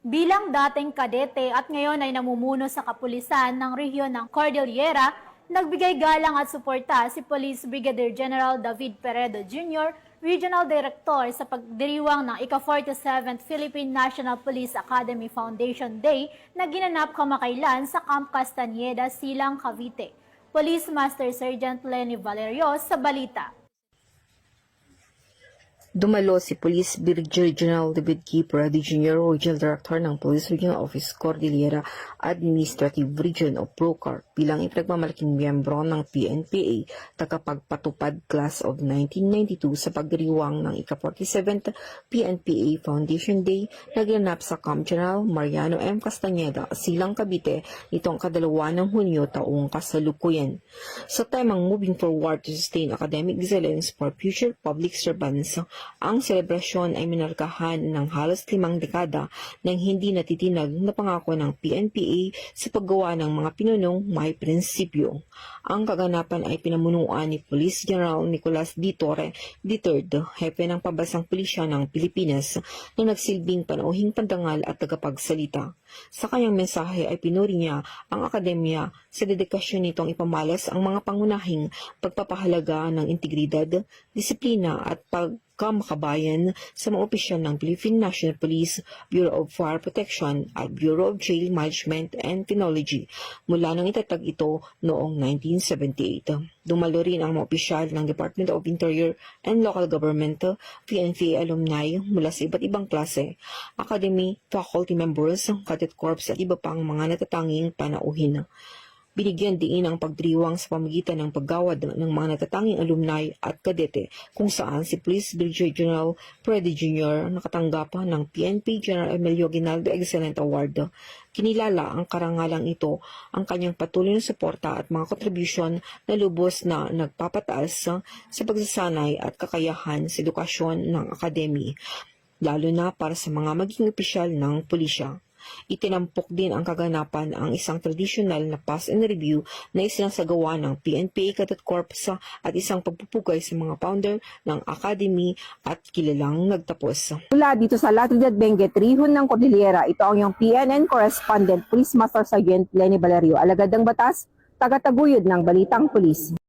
Bilang dating kadete at ngayon ay namumuno sa kapulisan ng rehiyon ng Cordillera, nagbigay galang at suporta si Police Brigadier General David Peredo Jr., Regional Director sa pagdiriwang ng ika-47th Philippine National Police Academy Foundation Day na ginanap kamakailan sa Camp Castañeda, Silang, Cavite. Police Master Sergeant Lenny Valerio sa balita. Dumalo si Police Brigadier General David K. Peredo Jr., Regional Director ng Police Regional Office Cordillera Administrative Region of Procor bilang ipinagmamalaking miyembro ng PNPA tagapagpatupad Class of 1992 sa pagdiriwang ng ika-47th PNPA Foundation Day na ginanap sa Camp General Mariano M. Castañeda, Silang, Cavite nitong ika-2 ng Hunyo taong kasalukuyan. Sa temang Moving Forward to Sustain Academic Excellence for Future Public Servants, ang selebrasyon ay minarkahan ng halos 5 dekada ng hindi natitinag na pangako ng PNPA sa paggawa ng mga pinunong may prinsipyo. Ang kaganapan ay pinamunuan ni Police General Nicolas D. Torre III, hepe ng Pambansang Pulisya ng Pilipinas, na nagsilbing panauhing pandangal at tagapagsalita. Sa kanyang mensahe ay pinuri niya ang akademya sa dedikasyon nitong ipamalas ang mga pangunahing pagpapahalaga ng integridad, disiplina at pagkamakabayan sa mga opisyal ng Philippine National Police, Bureau of Fire Protection at Bureau of Jail Management and Technology mula nang itatag ito noong 1978. Dumalo rin ang mga opisyal ng Department of Interior and Local Government, PNPA alumni mula sa iba't ibang klase, academy, faculty members, cadet corps at iba pang mga natatanging panauhin. Binigyan diin ang pagdiriwang sa pamagitan ng paggawad ng mga natatanging alumni at kadete kung saan si Police Brigadier General Peredo Jr. nakatanggap ng PNP General Emilio Aguinaldo Excellent Award. Kinilala ang karangalang ito ang kanyang patuloy na suporta at mga kontribusyon na lubos na nagpapataas sa pagsasanay at kakayahan sa edukasyon ng akademi, lalo na para sa mga maging opisyal ng pulisya. Itinampok din ang kaganapan ang isang tradisyonal na pass and review na isinasagawa ng PNPA Cadet Corps at isang pagpupugay sa mga founder ng academy at kilalang nagtapos. Mula dito sa La Trinidad Benguet, Rihon ng Cordillera, ito ang iyong PNN Correspondent, Police Master Sergeant Lenny Valerio, alagad ng batas, tagataguyod ng Balitang Pulis.